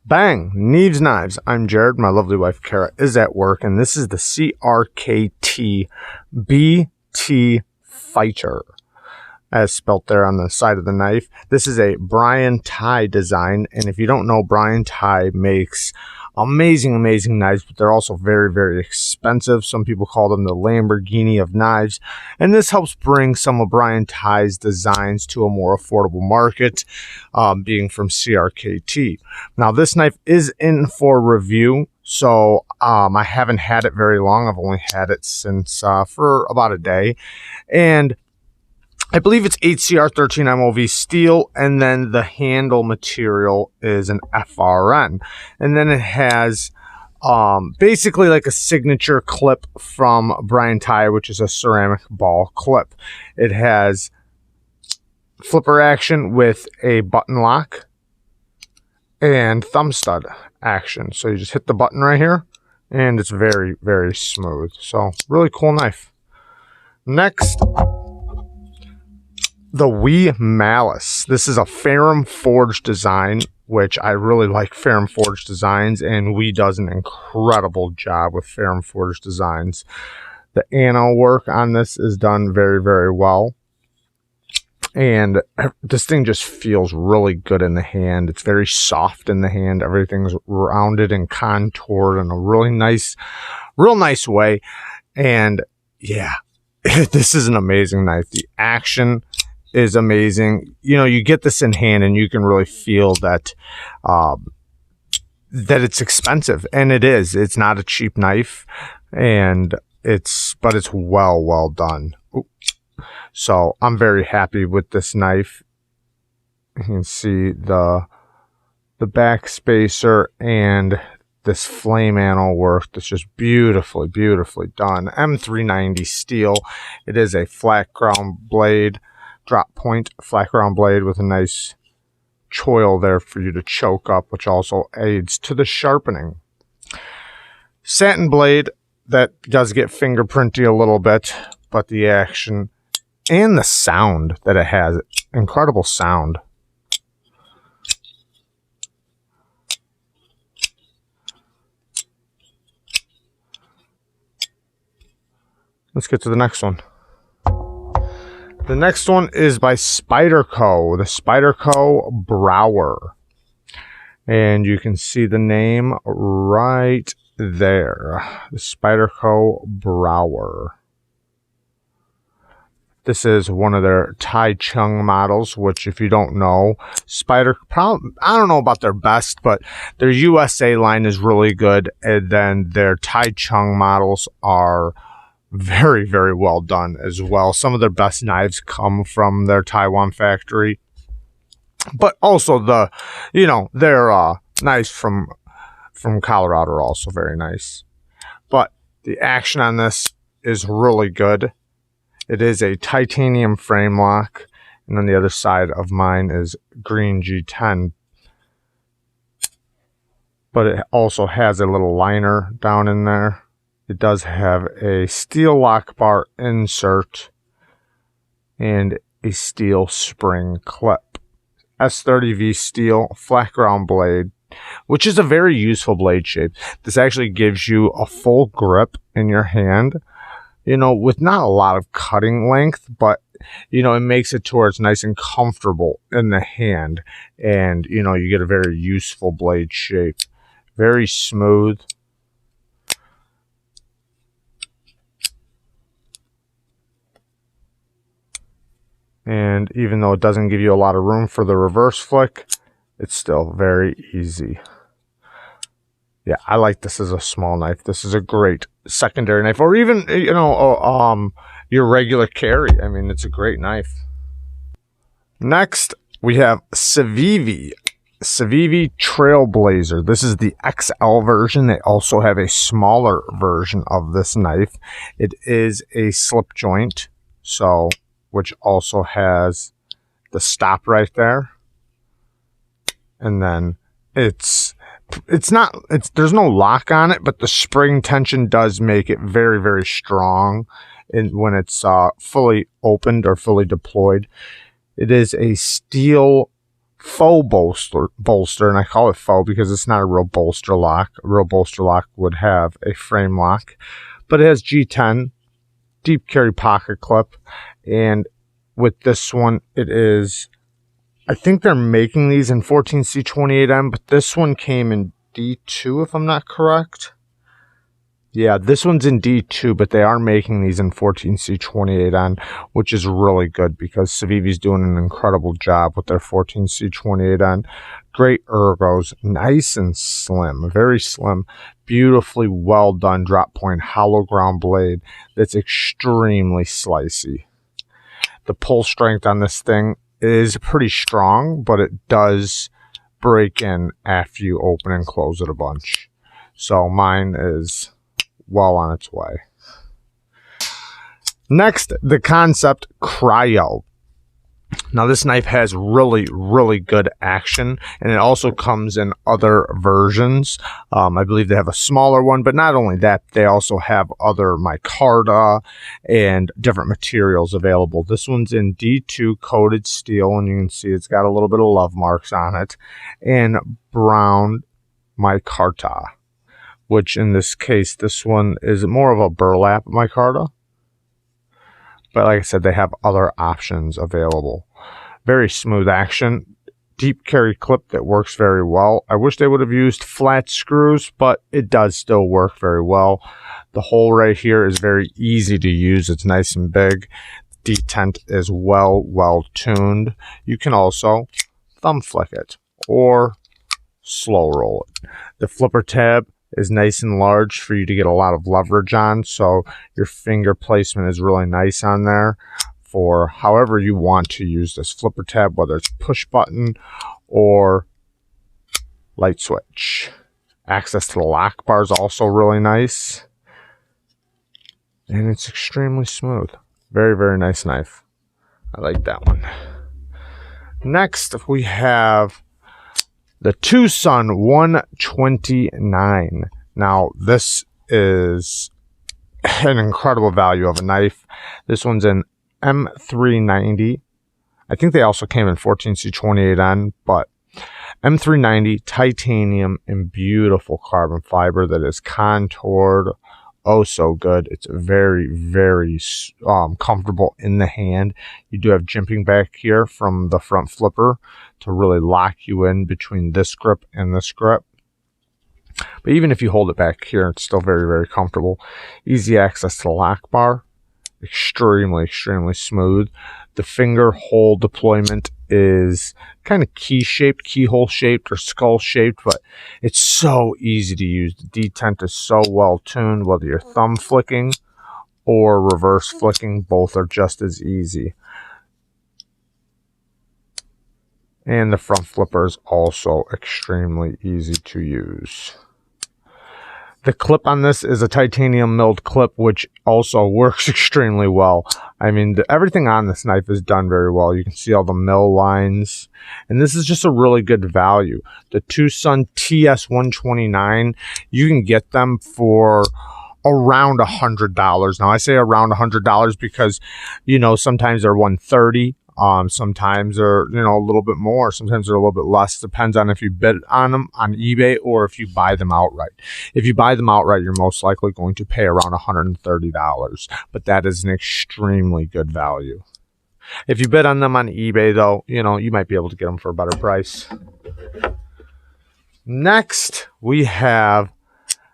Bang! Neves Knives. I'm Jared. My lovely wife Kara is at work, and this is the CRKT BT Fighter, as spelt there on the side of the knife. This is a Brian Ty design, and if you don't know, Brian Ty makes amazing knives, but they're also very expensive. Some people call them the Lamborghini of knives, and this helps bring some of Brian Ty's designs to a more affordable market, being from CRKT. Now this knife is in for review, so I haven't had it very long. I've only had it since for about a day, and I believe it's HCR 13 MOV steel, and then the handle material is an FRN. And then it has basically like a signature clip from Brian Ty, which is a ceramic ball clip. It has flipper action with a button lock and thumb stud action. So you just hit the button right here, and it's very smooth. So really cool knife. Next, the Wee Malice. This is a Ferrum Forged design, which I really like Ferrum Forged designs, and Wee does an incredible job with Ferrum Forged designs. The anno work on this is done very well, and this thing just feels really good in the hand. It's very soft in the hand. Everything's rounded and contoured in a real nice way, and yeah, this is an amazing knife. The action is amazing. You know, you get this in hand and you can really feel that that it's expensive, and it is. It's not a cheap knife, and it's well done. Ooh. So I'm very happy with this knife. You can see the back spacer and this flame anno work that's just beautifully done. M390 steel. It is a flat ground blade, drop point flat ground blade with a nice choil there for you to choke up, which also aids to the sharpening. Satin blade that does get fingerprinty a little bit, but the action and the sound that it has, incredible sound. Let's get to the next one. The next one is by Spyderco, the Spyderco Brower. And you can see the name right there, the Spyderco Brower. This is one of their Tai Chung models, which if you don't know, I don't know about their best, but their USA line is really good. And then their Tai Chung models are very well done as well. Some of their best knives come from their Taiwan factory, but also their knives from Colorado are also very nice. But the action on this is really good. It is a titanium frame lock, and then the other side of mine is green G10, but it also has a little liner down in there. It does have a steel lock bar insert and a steel spring clip. S30V steel flat ground blade, which is a very useful blade shape. This actually gives you a full grip in your hand, you know, with not a lot of cutting length, but you know, it makes it to where it's nice and comfortable in the hand, and you know, you get a very useful blade shape. Very smooth. And even though it doesn't give you a lot of room for the reverse flick, it's still very easy. Yeah, I like this as a small knife. This is a great secondary knife, or even, you know, your regular carry. I mean, it's a great knife. Next, we have Civivi Trailblazer. This is the XL version. They also have a smaller version of this knife. It is a slip joint, so which also has the stop right there, and then there's no lock on it, but the spring tension does make it very strong when it's fully opened or fully deployed. It is a steel faux bolster, and I call it faux because it's not a real bolster lock. A real bolster lock would have a frame lock, but it has G10, deep carry pocket clip, and with this one, it is, I think they're making these in 14C28M, but this one came in D2 if I'm not correct. Yeah, this one's in D2, but they are making these in 14C28N, which is really good because Civivi's doing an incredible job with their 14C28N. Great ergos, nice and slim, very slim, beautifully well done drop point hollow ground blade that's extremely slicey. The pull strength on this thing is pretty strong, but it does break in after you open and close it a bunch. So mine is well on its way. Next, the KANSEPT KRYO. Now this knife has really good action, and it also comes in other versions. I believe they have a smaller one, but not only that, they also have other micarta and different materials available. This one's in D2 coated steel, and you can see it's got a little bit of love marks on it, and brown micarta, which in this case, this one is more of a burlap micarta. But like I said, they have other options available. Very smooth action. Deep carry clip that works very well. I wish they would have used flat screws, but it does still work very well. The hole right here is very easy to use. It's nice and big. Detent is well tuned. You can also thumb flick it or slow roll it. The flipper tab is nice and large for you to get a lot of leverage on, so your finger placement is really nice on there for however you want to use this flipper tab, whether it's push button or light switch. Access to the lock bar is also really nice, and it's extremely smooth. Very nice knife. I like that one. Next we have the Twosun 129. Now, this is an incredible value of a knife. This one's in M390. I think they also came in 14C28N, but M390 titanium and beautiful carbon fiber that is contoured. Oh, so good. It's very comfortable in the hand. You do have jimping back here from the front flipper to really lock you in between this grip and this grip. But even if you hold it back here, it's still very comfortable. Easy access to the lock bar. Extremely smooth. The finger hole deployment is kind of keyhole shaped or skull shaped, but it's so easy to use. The detent is so well tuned, whether you're thumb flicking or reverse flicking, both are just as easy. And the front flipper is also extremely easy to use. The clip on this is a titanium milled clip, which also works extremely well. I mean, everything on this knife is done very well. You can see all the mill lines, and this is just a really good value. The Twosun TS129, you can get them for around $100. Now, I say around $100 because, you know, sometimes they're $130. Sometimes they're, you know, a little bit more. Sometimes they're a little bit less. Depends on if you bid on them on eBay or if you buy them outright. If you buy them outright, you're most likely going to pay around $130, but that is an extremely good value. If you bid on them on eBay, though, you know, you might be able to get them for a better price. Next, we have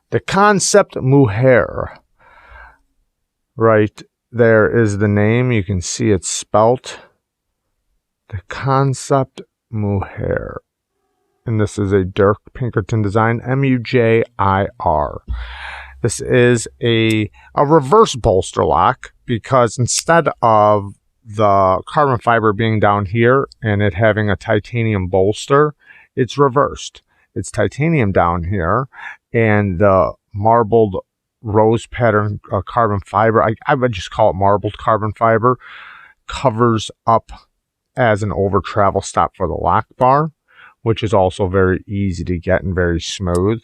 the KANSEPT Mujer. Right there is the name. You can see it's spelt. The KANSEPT Mujer. And this is a Dirk Pinkerton design, M-U-J-I-R. This is a reverse bolster lock because instead of the carbon fiber being down here and it having a titanium bolster, it's reversed. It's titanium down here and the marbled rose pattern carbon fiber, I would just call it marbled carbon fiber, covers up as an over travel stop for the lock bar, which is also very easy to get and very smooth.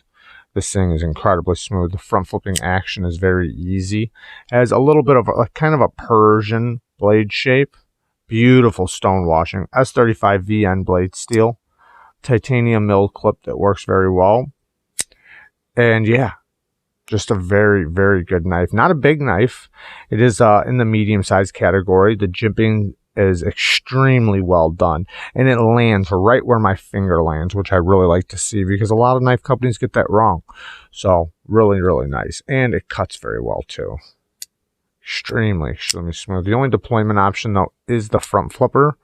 This thing is incredibly smooth. The front flipping action is very easy. It has a little bit of a kind of a Persian blade shape Beautiful stone washing. S35 VN blade steel. Titanium milled clip that works very well. And yeah, just a very, very good knife. Not a big knife. It is in the medium size category. The jimping is extremely well done, and it lands right where my finger lands, which I really like to see because a lot of knife companies get that wrong. So really, really nice. And it cuts very well too. Extremely smooth. The only deployment option though is the front flipper,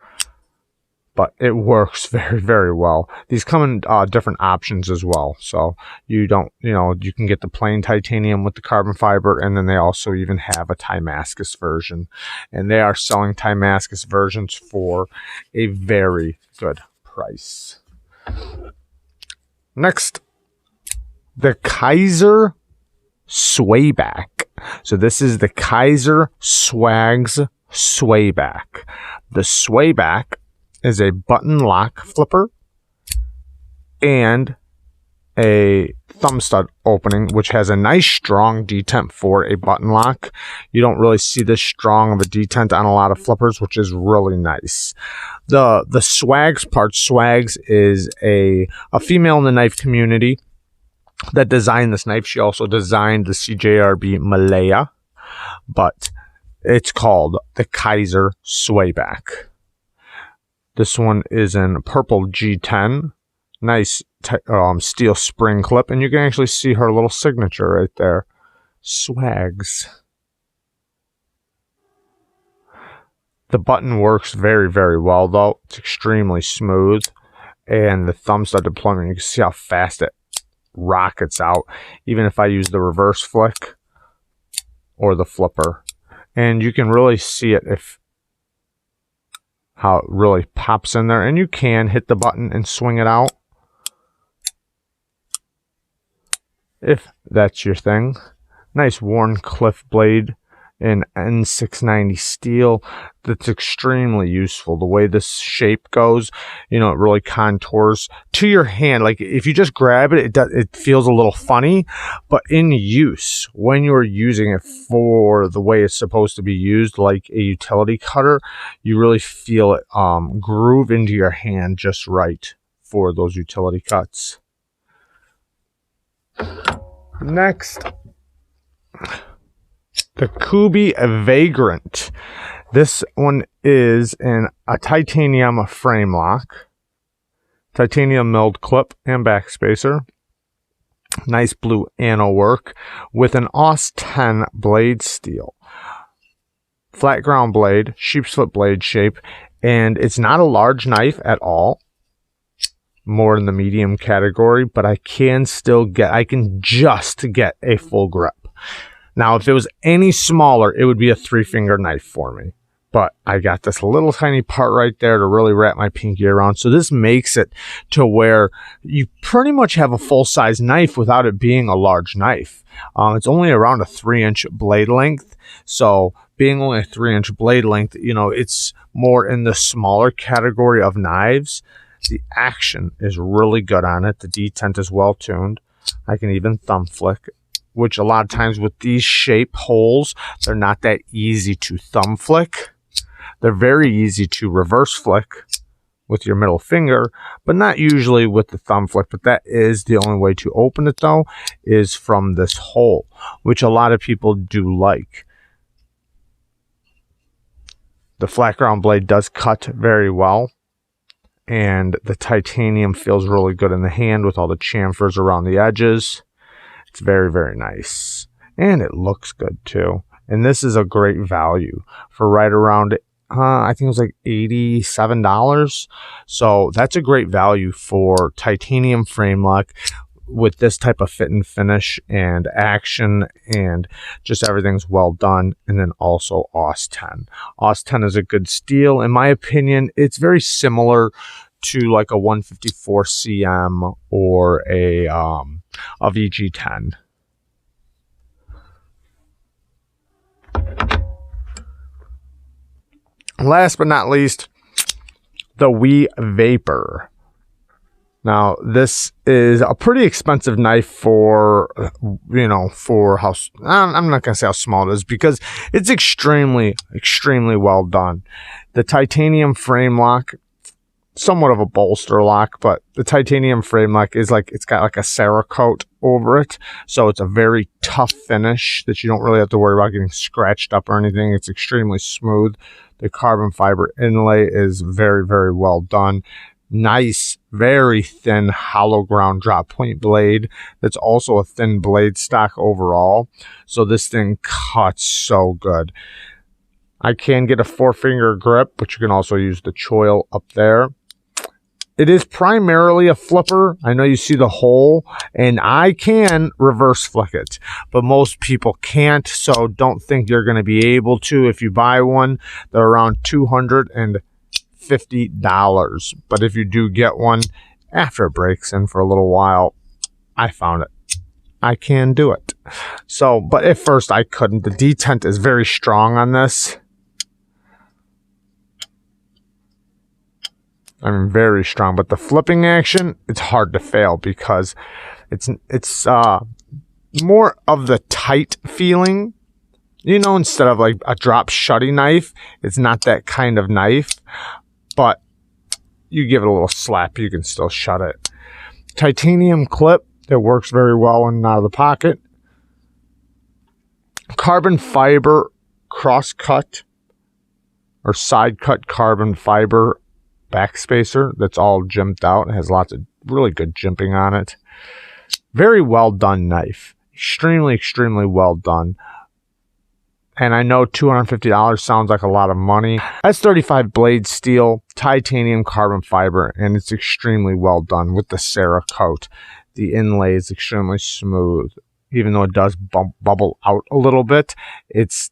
but it works very, very well. These come in different options as well. So you can get the plain titanium with the carbon fiber, and then they also even have a Timascus version. And they are selling Timascus versions for a very good price. Next, the Kaiser Swayback. So this is the Kaiser Swags Swayback. The Swayback is a button lock flipper and a thumb stud opening, which has a nice strong detent for a button lock. You don't really see this strong of a detent on a lot of flippers, which is really nice. The Swags part, Swags is a female in the knife community that designed this knife. She also designed the CJRB Maileah, but it's called the Kaiser Swayback. This one is in purple G10. Nice steel spring clip. And you can actually see her little signature right there. Swags. The button works very, very well, though. It's extremely smooth. And the thumb stud deployment, you can see how fast it rockets out. Even if I use the reverse flick or the flipper. And you can really see it how it really pops in there. And you can hit the button and swing it out if that's your thing. Nice Warncliffe blade in N690 steel that's extremely useful. The way this shape goes, it really contours to your hand. Like if you just grab it, it feels a little funny, but in use, when you're using it for the way it's supposed to be used, like a utility cutter, you really feel it groove into your hand just right for those utility cuts. Next, the Kubi Vagrant. This one is in a titanium frame lock, titanium milled clip and backspacer. Nice blue anno work with an AUS 10 blade steel. Flat ground blade, sheep's foot blade shape, and it's not a large knife at all. More in the medium category, but I can just get a full grip. Now, if it was any smaller, it would be a 3-finger knife for me. But I got this little tiny part right there to really wrap my pinky around. So this makes it to where you pretty much have a full-size knife without it being a large knife. It's only around a 3-inch blade length. So being only a 3-inch blade length, it's more in the smaller category of knives. The action is really good on it. The detent is well tuned. I can even thumb flick, which a lot of times with these shape holes, they're not that easy to thumb flick. They're very easy to reverse flick with your middle finger, but not usually with the thumb flick. But that is the only way to open it, though, is from this hole, which a lot of people do like. The flat ground blade does cut very well, and the titanium feels really good in the hand with all the chamfers around the edges. It's very, very nice. And it looks good too. And this is a great value for right around, I think it was like $87. So that's a great value for titanium frame lock with this type of fit and finish and action, and just everything's well done. And then also AUS 10. AUS 10 is a good steel. In my opinion, it's very similar to like a 154 CM or a VG10. Last but not least, the Wee Vapor. Now, this is a pretty expensive knife for, for how, I'm not going to say how small it is because it's extremely, extremely well done. The titanium frame lock, somewhat of a bolster lock, but the titanium frame lock is like, it's got like a Cerakote over it. So it's a very tough finish that you don't really have to worry about getting scratched up or anything. It's extremely smooth. The carbon fiber inlay is very, very well done. Nice, very thin hollow ground drop point blade. That's also a thin blade stock overall. So this thing cuts so good. I can get a 4-finger grip, but you can also use the choil up there. It is primarily a flipper. I know you see the hole, and I can reverse flick it, but most people can't, so don't think you're going to be able to. If you buy one, they're around $250. But if you do get one, after it breaks in for a little while, I found it. I can do it. So, but at first I couldn't. The detent is very strong on this. I mean, very strong, but the flipping action, it's hard to fail because it's more of the tight feeling, instead of like a drop shutty knife. It's not that kind of knife, but you give it a little slap, you can still shut it. Titanium clip that works very well in and out of the pocket. Carbon fiber cross cut or side cut carbon fiber backspacer that's all jimped out. It has lots of really good jimping on it. Very well done knife. Extremely, extremely well done. And I know $250 sounds like a lot of money. S35 blade steel, titanium carbon fiber, and it's extremely well done with the Cerakote. The inlay is extremely smooth. Even though it does bubble out a little bit,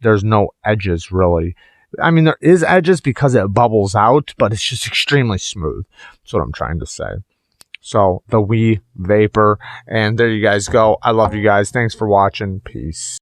there's no edges really. I mean, there is edges because it bubbles out, but it's just extremely smooth. That's what I'm trying to say. So, the Wee Vapor. And there you guys go. I love you guys. Thanks for watching. Peace.